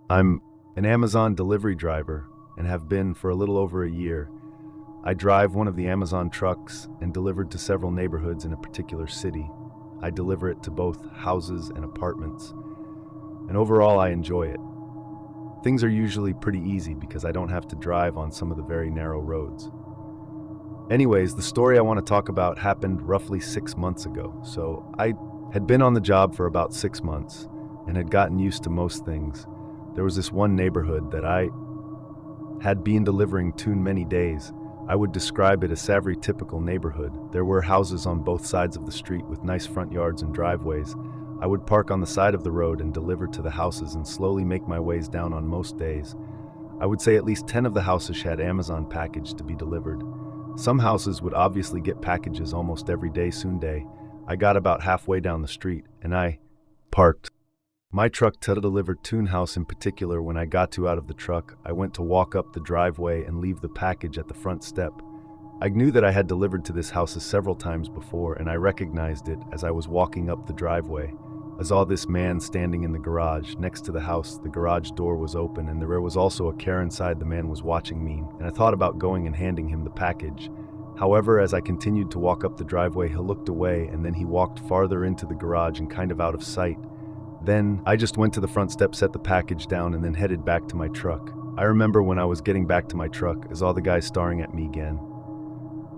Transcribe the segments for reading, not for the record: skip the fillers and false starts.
I'm an Amazon delivery driver and have been for a little over a year. I drive one of the Amazon trucks and delivered to several neighborhoods in a particular city. I deliver it to both houses and apartments, and overall I enjoy it. Things are usually pretty easy because I don't have to drive on some of the very narrow roads. Anyways, the story I want to talk about happened roughly 6 months ago. So I had been on the job for about 6 months and had gotten used to most things. There was this one neighborhood that I had been delivering to many days. I would describe it as a very typical neighborhood. There were houses on both sides of the street with nice front yards and driveways. I would park on the side of the road and deliver to the houses and slowly make my ways down on most days. I would say at least 10 of the houses had Amazon package to be delivered. Some houses would obviously get packages almost every day soon day. I got about halfway down the street and I parked my truck to deliver Toon House in particular. When I got out of the truck, I went to walk up the driveway and leave the package at the front step. I knew that I had delivered to this house several times before, and I recognized it as I was walking up the driveway. I saw this man standing in the garage next to the house. The garage door was open and there was also a car inside. The man was watching me, and I thought about going and handing him the package. However, as I continued to walk up the driveway, he looked away and then he walked farther into the garage and kind of out of sight. Then I just went to the front step, set the package down, and then headed back to my truck. I remember when I was getting back to my truck, I saw the guy staring at me again.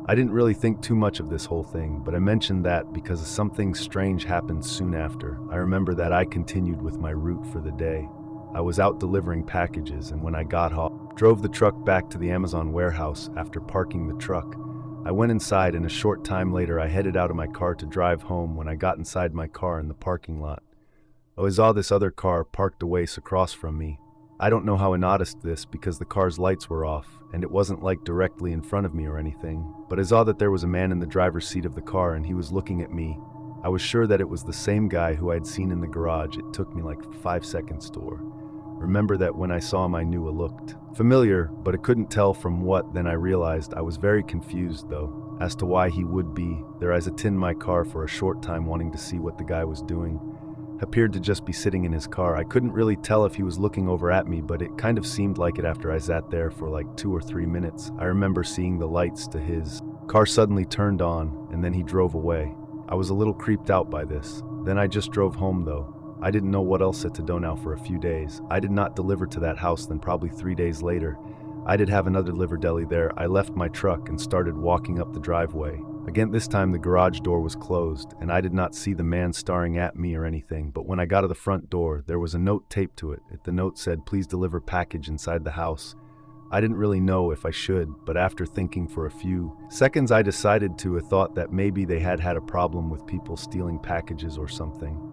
I didn't really think too much of this whole thing, but I mentioned that because something strange happened soon after. I remember that I continued with my route for the day. I was out delivering packages, and when I got home, drove the truck back to the Amazon warehouse. After parking the truck, I went inside, and a short time later I headed out of my car to drive home. When I got inside my car in the parking lot, I saw this other car parked a ways across from me. I don't know how I noticed this because the car's lights were off and it wasn't like directly in front of me or anything, but I saw that there was a man in the driver's seat of the car and he was looking at me. I was sure that it was the same guy who I'd seen in the garage. It took me like 5 seconds to remember that when I saw him I knew it looked familiar, but I couldn't tell from what. Then I realized I was very confused though as to why he would be there. I sat in my car for a short time wanting to see what the guy was doing. Appeared to just be sitting in his car. I couldn't really tell if he was looking over at me, but it kind of seemed like it after I sat there for like 2 or 3 minutes. I remember seeing the lights to his car suddenly turned on and then he drove away. I was a little creeped out by this. Then I just drove home though. I didn't know what else to do now for a few days. I did not deliver to that house. Then probably 3 days later, I did have another delivery deli there. I left my truck and started walking up the driveway. Again, this time the garage door was closed and I did not see the man staring at me or anything, but when I got to the front door, there was a note taped to it. The note said, "Please deliver package inside the house." I didn't really know if I should, but after thinking for a few seconds, I decided to. I thought that maybe they had a problem with people stealing packages or something,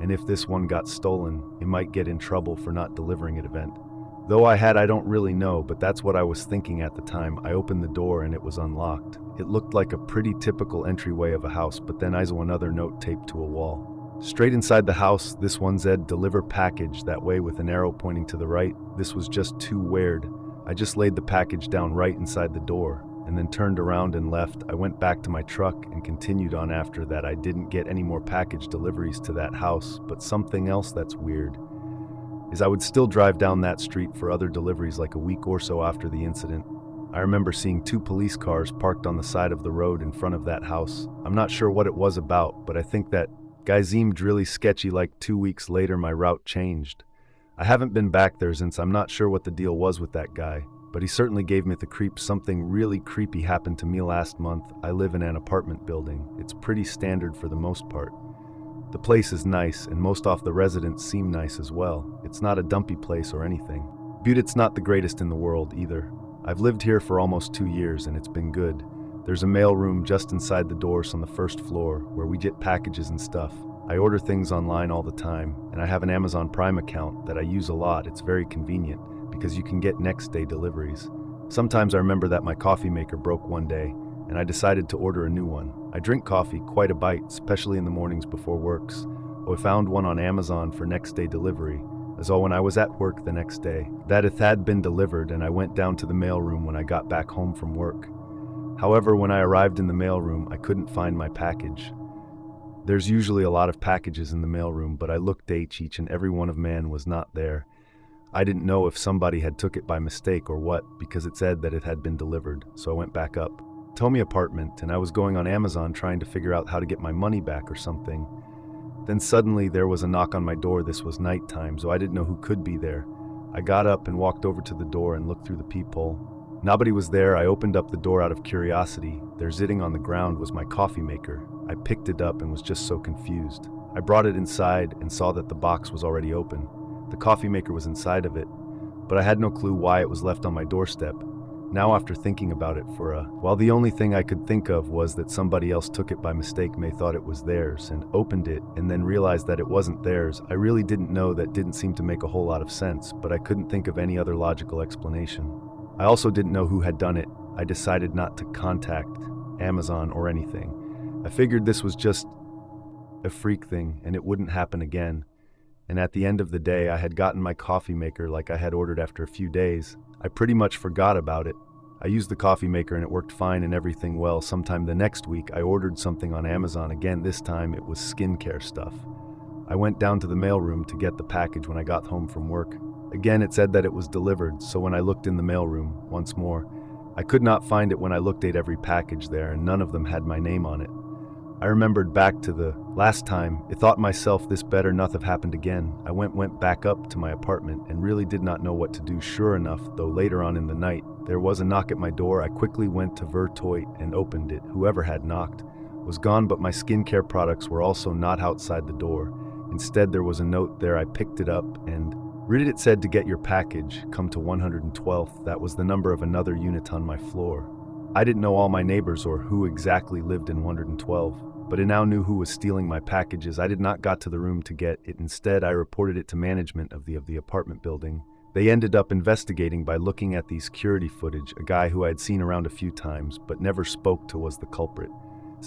and if this one got stolen, it might get in trouble for not delivering it event. Though I don't really know, but that's what I was thinking at the time. I opened the door and it was unlocked. It looked like a pretty typical entryway of a house, but then I saw another note taped to a wall. Straight inside the house, this one said, "Deliver package," that way with an arrow pointing to the right. This was just too weird. I just laid the package down right inside the door and then turned around and left. I went back to my truck and continued on. After that, I didn't get any more package deliveries to that house, but something else that's weird is I would still drive down that street for other deliveries like a week or so after the incident. I remember seeing 2 police cars parked on the side of the road in front of that house. I'm not sure what it was about, but I think that guy seemed really sketchy. Like 2 weeks later, my route changed. I haven't been back there since. I'm not sure what the deal was with that guy, but he certainly gave me the creeps. Something really creepy happened to me last month. I live in an apartment building. It's pretty standard for the most part. The place is nice, and most of the residents seem nice as well. It's not a dumpy place or anything. But it's not the greatest in the world either. I've lived here for almost 2 years and it's been good. There's a mail room just inside the doors on the first floor where we get packages and stuff. I order things online all the time, and I have an Amazon Prime account that I use a lot. It's very convenient because you can get next day deliveries. Sometimes I remember that my coffee maker broke one day and I decided to order a new one. I drink coffee quite a bite, especially in the mornings before works. I found one on Amazon for next day delivery, as when I was at work the next day, that it had been delivered, and I went down to the mailroom when I got back home from work. However, when I arrived in the mailroom, I couldn't find my package. There's usually a lot of packages in the mailroom, but I looked at each and every one of man was not there. I didn't know if somebody had took it by mistake or what, because it said that it had been delivered, so I went back up. Told me apartment, and I was going on Amazon trying to figure out how to get my money back or something. Then suddenly there was a knock on my door. This was nighttime, so I didn't know who could be there. I got up and walked over to the door and looked through the peephole. Nobody was there. I opened up the door out of curiosity. There, sitting on the ground, was my coffee maker. I picked it up and was just so confused. I brought it inside and saw that the box was already open. The coffee maker was inside of it, but I had no clue why it was left on my doorstep. Now, after thinking about it for a while, the only thing I could think of was that somebody else took it by mistake, may thought it was theirs, and opened it and then realized that it wasn't theirs. I really didn't know. That didn't seem to make a whole lot of sense, but I couldn't think of any other logical explanation. I also didn't know who had done it. I decided not to contact Amazon or anything. I figured this was just a freak thing and it wouldn't happen again. And at the end of the day, I had gotten my coffee maker like I had ordered. After a few days, I pretty much forgot about it. I used the coffee maker and it worked fine and everything well. Sometime the next week, I ordered something on Amazon again. This time it was skincare stuff. I went down to the mailroom to get the package when I got home from work. Again, it said that it was delivered, so when I looked in the mailroom once more, I could not find it. When I looked at every package there, and none of them had my name on it. I remembered back to the last time. I thought myself, this better not have happened again. I went back up to my apartment and really did not know what to do. Sure enough, though, later on in the night, there was a knock at my door. I quickly went to Vertoit and opened it. Whoever had knocked was gone, but my skincare products were also not outside the door. Instead, there was a note there. I picked it up and read it. It said, to get your package, come to 112th. That was the number of another unit on my floor. I didn't know all my neighbors or who exactly lived in 112, but I now knew who was stealing my packages. I did not got to the room to get it. Instead, I reported it to management of the apartment building. They ended up investigating by looking at the security footage. A guy who I had seen around a few times but never spoke to was the culprit.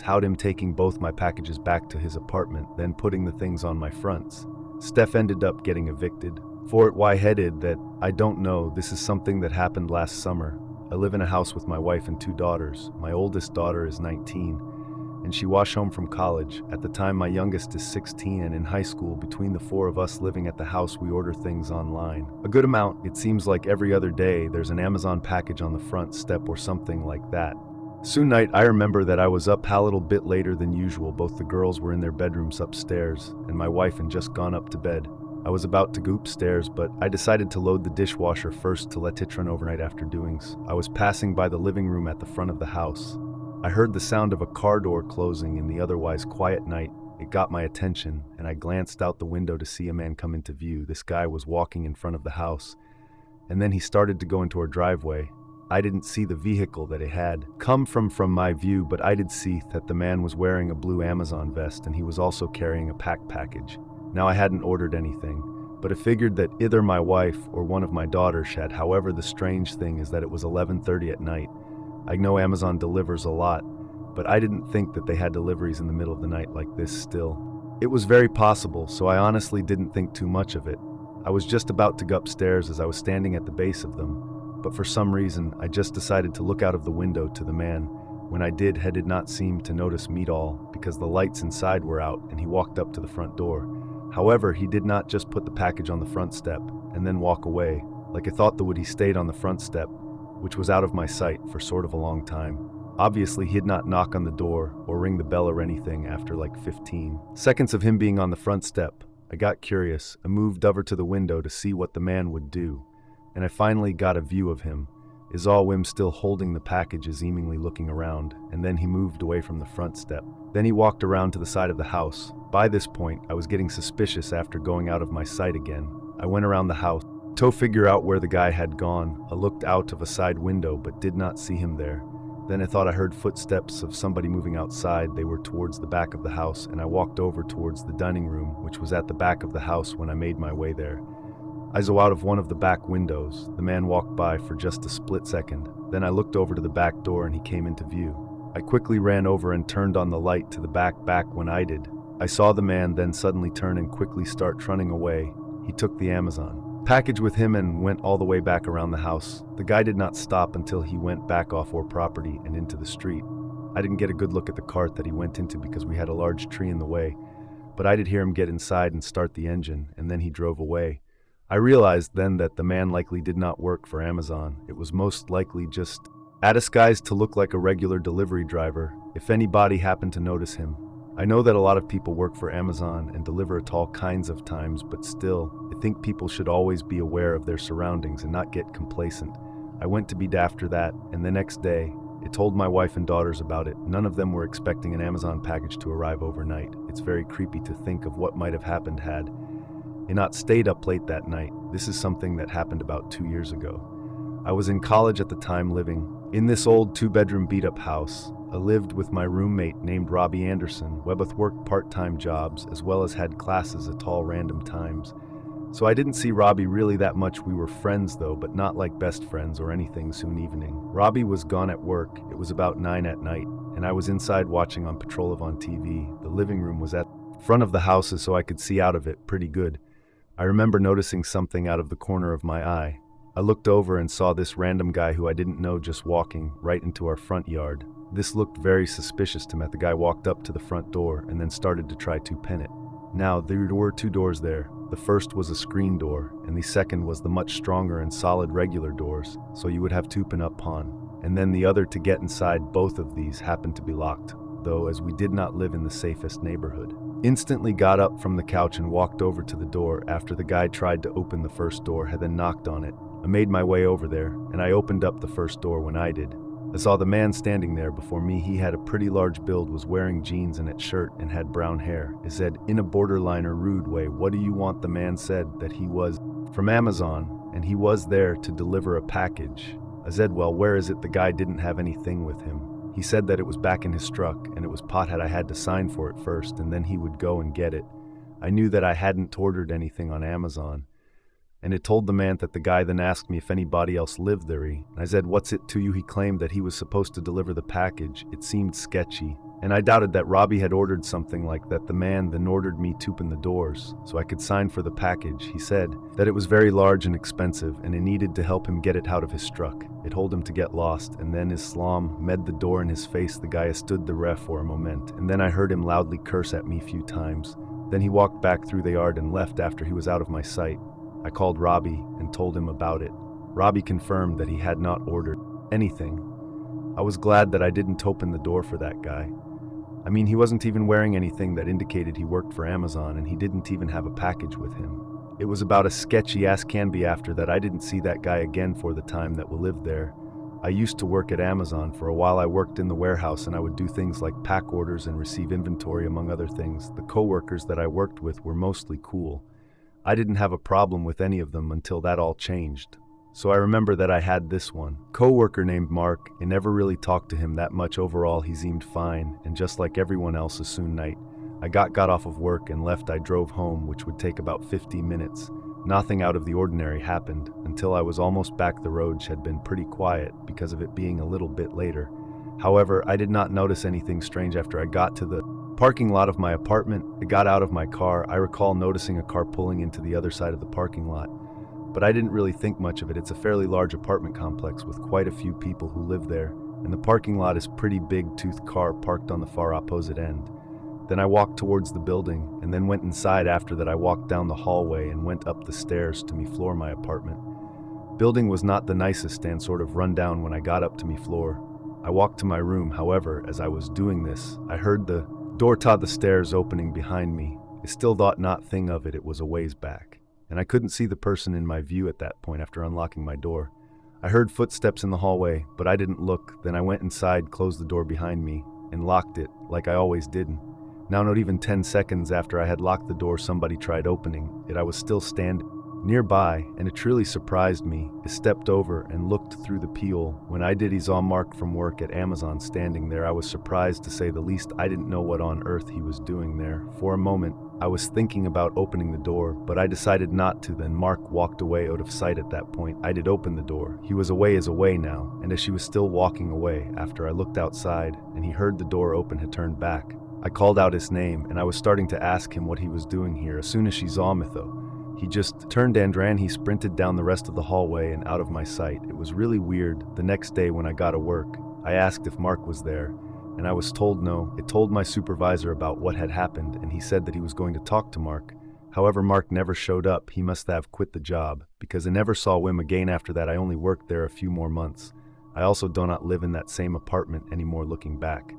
How'd him taking both my packages back to his apartment, then putting the things on my fronts. Steph ended up getting evicted. For it, why headed that, I don't know. This is something that happened last summer. I live in a house with my wife and 2 daughters. My oldest daughter is 19, and she was home from college. At the time, my youngest is 16 and in high school. Between the 4 of us living at the house, we order things online. A good amount. It seems like every other day there's an Amazon package on the front step or something like that. Soon night, I remember that I was up a little bit later than usual. Both the girls were in their bedrooms upstairs, and my wife had just gone up to bed. I was about to go upstairs, but I decided to load the dishwasher first to let it run overnight. After doing so, I was passing by the living room at the front of the house. I heard the sound of a car door closing in the otherwise quiet night. It got my attention, and I glanced out the window to see a man come into view. This guy was walking in front of the house, and then he started to go into our driveway. I didn't see the vehicle that it had come from my view, but I did see that the man was wearing a blue Amazon vest, and he was also carrying a package. Now, I hadn't ordered anything, but I figured that either my wife or one of my daughters had. However, the strange thing is that it was 11:30 at night. I know Amazon delivers a lot, but I didn't think that they had deliveries in the middle of the night like this still. It was very possible, so I honestly didn't think too much of it. I was just about to go upstairs as I was standing at the base of them, but for some reason, I just decided to look out of the window to the man. When I did, he did not seem to notice me at all, because the lights inside were out, and he walked up to the front door. However, he did not just put the package on the front step and then walk away. Like I thought he stayed on the front step, which was out of my sight for sort of a long time. Obviously, he did not knock on the door or ring the bell or anything after like 15 seconds of him being on the front step. I got curious. I moved over to the window to see what the man would do, and I finally got a view of him. Wim still holding the package, seemingly looking around, and then he moved away from the front step. Then he walked around to the side of the house. By this point, I was getting suspicious after going out of my sight again. I went around the house to figure out where the guy had gone. I looked out of a side window but did not see him there. Then I thought I heard footsteps of somebody moving outside. They were towards the back of the house, and I walked over towards the dining room, which was at the back of the house. When I made my way there, I saw out of one of the back windows. The man walked by for just a split second. Then I looked over to the back door and he came into view. I quickly ran over and turned on the light to the back. When I did, I saw the man then suddenly turn and quickly start running away. He took the Amazon package with him and went all the way back around the house. The guy did not stop until he went back off our property and into the street. I didn't get a good look at the cart that he went into because we had a large tree in the way, but I did hear him get inside and start the engine, and then he drove away. I realized then that the man likely did not work for Amazon. It was most likely just a disguise to look like a regular delivery driver, if anybody happened to notice him. I know that a lot of people work for Amazon and deliver at all kinds of times, but still, I think people should always be aware of their surroundings and not get complacent. I went to bed after that, and the next day, I told my wife and daughters about it. None of them were expecting an Amazon package to arrive overnight. It's very creepy to think of what might have happened had I not stayed up late that night. This is something that happened about 2 years ago. I was in college at the time, living in this old 2-bedroom beat-up house. I lived with my roommate named Robbie Anderson. We both worked part-time jobs as well as had classes at all random times. So I didn't see Robbie really that much. We were friends though, but not like best friends or anything. Soon evening, Robbie was gone at work. It was about 9 at night, and I was inside watching on Patrol on TV. The living room was at the front of the house, so I could see out of it pretty good. I remember noticing something out of the corner of my eye. I looked over and saw this random guy who I didn't know just walking right into our front yard. This looked very suspicious to me. The guy walked up to the front door and then started to try to pin it. Now, there were 2 doors there. The first was a screen door, and the second was the much stronger and solid regular doors, so you would have to pin up on. And then the other to get inside. Both of these happened to be locked, though, as we did not live in the safest neighborhood. Instantly got up from the couch and walked over to the door after the guy tried to open the first door, had then knocked on it. I made my way over there, and I opened up the first door. When I did, I saw the man standing there before me. He had a pretty large build, was wearing jeans and a shirt, and had brown hair. He said, in a borderline or rude way, "What do you want?" The man said that he was from Amazon, and he was there to deliver a package. I said, "Well, where is it?" The guy didn't have anything with him. He said that it was back in his truck, and it was pothead. I had to sign for it first, and then he would go and get it. I knew that I hadn't ordered anything on Amazon. And it told the man that the guy then asked me if anybody else lived there. And I said, "What's it to you?" He claimed that he was supposed to deliver the package. It seemed sketchy, and I doubted that Robbie had ordered something like that. The man then ordered me to open the doors so I could sign for the package. He said that it was very large and expensive, and it needed to help him get it out of his truck. It told him to get lost, and then Islam made the door in his face. The guy stood there for a moment, and then I heard him loudly curse at me a few times. Then he walked back through the yard and left after he was out of my sight. I called Robbie and told him about it. Robbie confirmed that he had not ordered anything. I was glad that I didn't open the door for that guy. I mean, he wasn't even wearing anything that indicated he worked for Amazon, and he didn't even have a package with him. It was about as sketchy as can be. After that, I didn't see that guy again for the time that we lived there. I used to work at Amazon. For a while I worked in the warehouse, and I would do things like pack orders and receive inventory, among other things. The coworkers that I worked with were mostly cool. I didn't have a problem with any of them until that all changed. So I remember that I had this one coworker named Mark. I never really talked to him that much. Overall, he seemed fine, and just like everyone else, as soon night I got off of work and left, I drove home, which would take about 15 minutes. Nothing out of the ordinary happened until I was almost back. The roads had been pretty quiet because of it being a little bit later. However, I did not notice anything strange after I got to the parking lot of my apartment. I got out of my car. I recall noticing a car pulling into the other side of the parking lot, but I didn't really think much of it. It's a fairly large apartment complex with quite a few people who live there, and the parking lot is pretty big. Tooth car parked on the far opposite end. Then I walked towards the building and then went inside. After that, I walked down the hallway and went up the stairs to me floor. My apartment building was not the nicest and sort of run down. When I got up to me floor, I walked to my room. However, as I was doing this, I heard the door to the stairs opening behind me. I still thought not thing of it. It was a ways back, and I couldn't see the person in my view at that point. After unlocking my door, I heard footsteps in the hallway, but I didn't look. Then I went inside, closed the door behind me, and locked it like I always did. Now, not even 10 seconds after I had locked the door, somebody tried opening it. I was still standing nearby, and it truly surprised me. I stepped over and looked through the peephole. When I did, he saw Mark from work at Amazon standing there. I was surprised, to say the least. I didn't know what on earth he was doing there. For a moment, I was thinking about opening the door, but I decided not to. Then Mark walked away out of sight. At that point, I did open the door. He was away now, and as she was still walking away, after I looked outside and he heard the door open, had turned back. I called out his name, and I was starting to ask him what he was doing here. As soon as she saw me, though, he just turned and ran. He sprinted down the rest of the hallway and out of my sight. It was really weird. The next day when I got to work, I asked if Mark was there, and I was told no. I told my supervisor about what had happened, and he said that he was going to talk to Mark. However, Mark never showed up. He must have quit the job, because I never saw him again after that. I only worked there a few more months. I also do not live in that same apartment anymore looking back.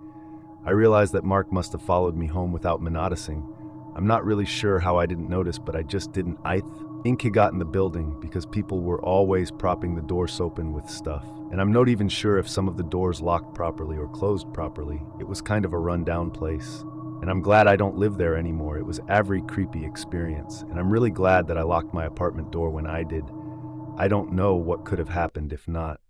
I realized that Mark must have followed me home without me noticing. I'm not really sure how I didn't notice, but I just didn't. I think he got in the building because people were always propping the doors open with stuff. And I'm not even sure if some of the doors locked properly or closed properly. It was kind of a rundown place. And I'm glad I don't live there anymore. It was a very creepy experience. And I'm really glad that I locked my apartment door when I did. I don't know what could have happened if not.